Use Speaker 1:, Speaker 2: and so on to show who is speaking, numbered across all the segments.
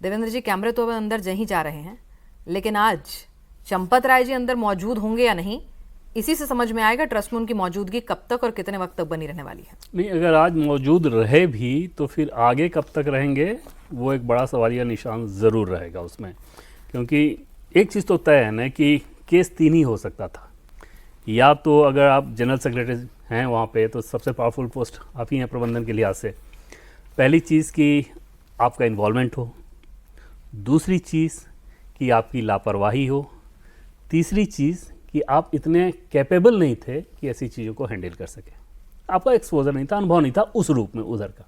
Speaker 1: देवेंद्र जी, कैमरे तो अब अंदर जा ही जा रहे हैं, लेकिन आज चंपत राय जी अंदर मौजूद होंगे या नहीं, इसी से समझ में आएगा ट्रस्ट में उनकी मौजूदगी कब तक और कितने वक्त तक बनी रहने वाली है।
Speaker 2: नहीं, अगर आज मौजूद रहे भी तो फिर आगे कब तक रहेंगे वो एक बड़ा सवालिया निशान ज़रूर रहेगा उसमें, क्योंकि एक चीज़ तो तय है ना कि केस 3 ही हो सकता था। या तो अगर आप जनरल सेक्रेटरी हैं वहाँ पे तो सबसे पावरफुल पोस्ट आप ही हैं प्रबंधन के लिहाज से। पहली चीज़ कि आपका इन्वॉल्वमेंट हो, दूसरी चीज़ कि आपकी लापरवाही हो, तीसरी चीज़ कि आप इतने कैपेबल नहीं थे कि ऐसी चीज़ों को हैंडल कर सके। आपका एक्सपोजर नहीं था, अनुभव नहीं था उस रूप में उधर का।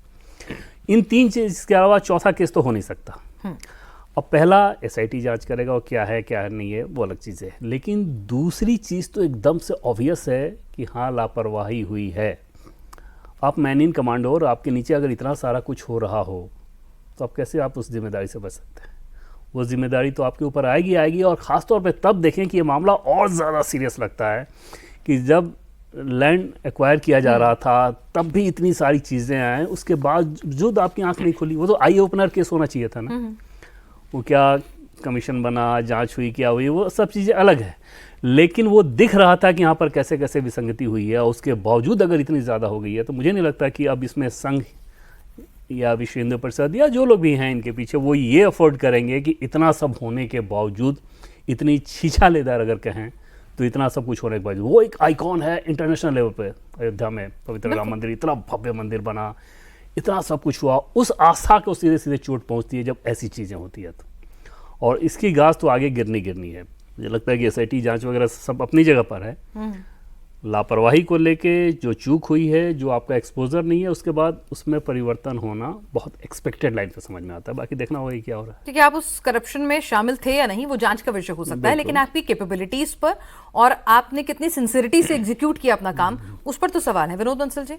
Speaker 2: इन 3 चीज़ के अलावा चौथा केस तो हो नहीं सकता। अब पहला SIT जांच करेगा और क्या है नहीं है वो अलग चीज़ है, लेकिन दूसरी चीज़ तो एकदम से ऑब्वियस है कि हाँ लापरवाही हुई है। आप मैन इन कमांड हो और आपके नीचे अगर इतना सारा कुछ हो रहा हो तो आप कैसे आप उस जिम्मेदारी से बच सकते हैं? वो जिम्मेदारी तो आपके ऊपर आएगी और ख़ास तौर पे तब देखें कि ये मामला और ज़्यादा सीरियस लगता है कि जब लैंड एक्वायर किया जा रहा था तब भी इतनी सारी चीज़ें आए, उसके बावजूद आपकी आंख नहीं खुली। वो तो आई ओपनर केस होना चाहिए था ना। वो क्या कमीशन बना, जांच हुई, क्या हुई, वो सब चीज़ें अलग है, लेकिन वो दिख रहा था कि यहाँ पर कैसे कैसे विसंगति हुई है। उसके बावजूद अगर इतनी ज़्यादा हो गई है तो मुझे नहीं लगता कि अब इसमें संघ या विश्व हिंदू परिषद या जो लोग भी हैं इनके पीछे वो ये अफोर्ड करेंगे कि इतना सब होने के बावजूद, इतनी छीछालेदार अगर कहें तो इतना सब कुछ होने के बावजूद, वो एक आइकॉन है इंटरनेशनल लेवल पे। अयोध्या में पवित्र राम मंदिर, इतना भव्य मंदिर बना, इतना सब कुछ हुआ, उस आस्था को सीधे सीधे चोट पहुंचती है जब ऐसी चीज़ें होती है तो। और इसकी गाज तो आगे गिरनी है। मुझे लगता है कि SIT जांच वगैरह सब अपनी जगह पर है। लापरवाही को लेके जो चूक हुई है, जो आपका एक्सपोजर नहीं है, उसके बाद उसमें परिवर्तन होना बहुत एक्सपेक्टेड लाइन पे समझ में आता है। बाकी देखना होगा क्या हो रहा है।
Speaker 1: ठीक है, आप उस करप्शन में शामिल थे या नहीं वो जांच का विषय हो सकता है, लेकिन आपकी कैपेबिलिटीज पर और आपने कितनी सिंसियरिटी से एग्जीक्यूट किया अपना काम, उस पर तो सवाल है। विनोद बंसल जी,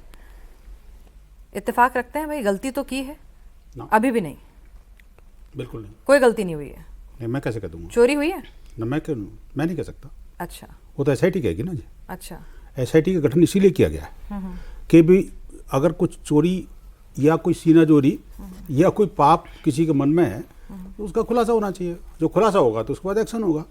Speaker 1: इत्तेफाक रखते हैं भाई गलती तो की है? अभी भी नहीं?
Speaker 3: बिल्कुल नहीं,
Speaker 1: कोई गलती नहीं हुई है।
Speaker 3: नहीं, मैं कैसे कह दूंगा?
Speaker 1: चोरी हुई है
Speaker 3: ना, मैं नहीं कह सकता।
Speaker 1: अच्छा,
Speaker 3: वो तो SIT कहेगी ना जी।
Speaker 1: अच्छा,
Speaker 3: SIT का गठन इसीलिए किया गया है कि भी अगर कुछ चोरी या कोई सीना चोरी या कोई पाप किसी के मन में है तो उसका खुलासा होना चाहिए। जो खुलासा होगा तो उसके बाद एक्शन होगा।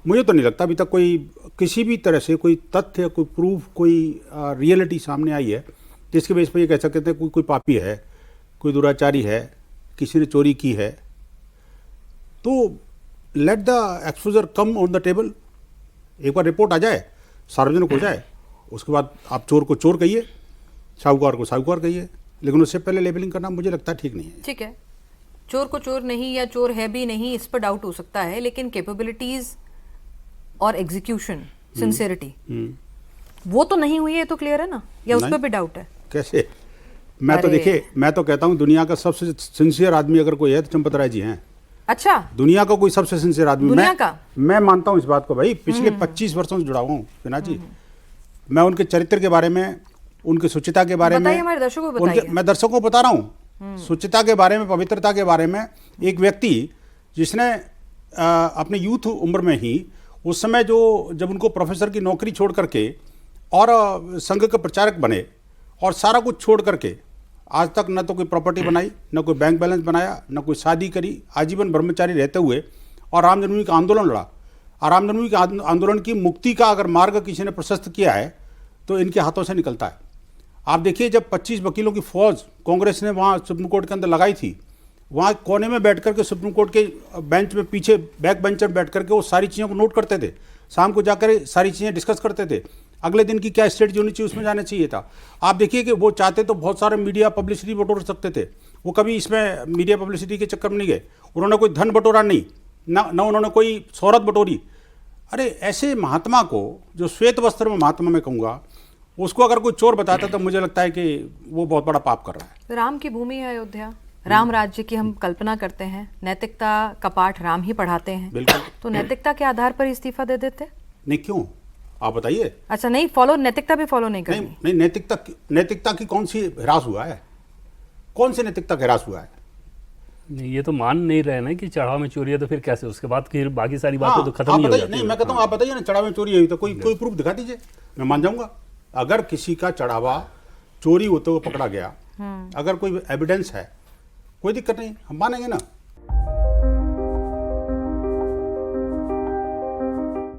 Speaker 3: मुझे तो नहीं लगता अभी तक कोई किसी भी तरह से कोई तथ्य, कोई प्रूफ, कोई रियलिटी सामने आई है जिसके बेस पर ये कह सकते थे कोई पापी है, कोई दुराचारी है, किसी ने चोरी की है। तो let the exposure come on the table. एक बार रिपोर्ट आ जाए, सार्वजनिक हो जाए, उसके बाद आप चोर को चोर कहिए, साहूकार को साहूकार कहिए, लेकिन उससे पहले लेबलिंग करना मुझे लगता है ठीक नहीं है।
Speaker 1: ठीक है, चोर को चोर नहीं या चोर है भी नहीं, इस पर डाउट हो सकता है, लेकिन कैपेबिलिटीज और एग्जीक्यूशन, सिंसियरिटी वो तो नहीं हुई है, तो क्लियर है ना, या उस पर भी डाउट है?
Speaker 3: कैसे? मैं तो देखिए, मैं तो कहता हूँ दुनिया का सबसे सिंसियर आदमी अगर कोई है तो चंपत राय जी हैं।
Speaker 1: अच्छा,
Speaker 3: दुनिया का कोई सबसे सिंसियर आदमी
Speaker 1: दुनिया का?
Speaker 3: मैं मानता हूँ इस बात को भाई। पिछले 25 वर्षों से जुड़ा हुआ हूँ विना जी। मैं उनके चरित्र के बारे में, उनकी शुचिता के बारे में,
Speaker 1: हमारे दर्शकों को बताइए।
Speaker 3: मैं दर्शकों को बता रहा हूँ शुचिता के बारे में, पवित्रता के बारे में। एक व्यक्ति जिसने अपने यूथ उम्र में ही, उस समय जब उनको प्रोफेसर की नौकरी छोड़ करके और संघ के प्रचारक बने और सारा कुछ छोड़ करके आज तक न तो कोई प्रॉपर्टी बनाई, न कोई बैंक बैलेंस बनाया, न कोई शादी करी, आजीवन ब्रह्मचारी रहते हुए और राम जन्मभूमि का आंदोलन लड़ा। और राम जन्मभूमि के आंदोलन की मुक्ति का अगर मार्ग किसी ने प्रशस्त किया है तो इनके हाथों से निकलता है। आप देखिए, जब 25 वकीलों की फौज कांग्रेस ने वहाँ सुप्रीम कोर्ट के अंदर लगाई थी, वहाँ कोने में बैठ करके सुप्रीम कोर्ट के बेंच में पीछे बैक बेंच पर बैठ करके वो सारी चीज़ों को नोट करते थे, शाम को जाकर सारी चीज़ें डिस्कस करते थे, अगले दिन की क्या स्ट्रेटजी होनी चाहिए उसमें जाना चाहिए था। आप देखिए कि वो चाहते तो बहुत सारे मीडिया पब्लिसिटी बटोर सकते थे, वो कभी इसमें मीडिया पब्लिसिटी के चक्कर में नहीं गए। उन्होंने कोई धन बटोरा नहीं, ना उन्होंने कोई शोहरत बटोरी। अरे ऐसे महात्मा को, जो श्वेत वस्त्र में महात्मा मैं कहूँगा, उसको अगर कोई चोर बताता तो मुझे लगता है कि वो बहुत बड़ा पाप कर रहा है।
Speaker 1: राम की भूमि है अयोध्या, राम राज्य की हम कल्पना करते हैं, नैतिकता का पाठ राम ही पढ़ाते हैं।
Speaker 3: बिल्कुल।
Speaker 1: तो नैतिकता के आधार पर इस्तीफा दे देते?
Speaker 3: नहीं, क्यों, आप बताइए।
Speaker 1: अच्छा, नहीं फॉलो, नैतिकता भी फॉलो नहीं करनी?
Speaker 3: नहीं, नैतिकता की कौन सी ह्रास हुआ है? कौन सी नैतिकता का ह्रास हुआ है?
Speaker 2: नहीं, ये तो मान नहीं रहे ना कि चढ़ाव में चोरी है, तो फिर कैसे उसके बाद फिर बाकी सारी बातें तो खत्म नहीं हो जाती।
Speaker 3: नहीं, मैं कहता हूँ आप बताइए ना, चढ़ावे में चोरी हुई तो कोई प्रूफ दिखा दीजिए, मैं मान जाऊंगा। अगर किसी का चढ़ावा चोरी होते हुए पकड़ा गया, अगर कोई एविडेंस है, कोई दिक्कत नहीं, हम मानेंगे ना।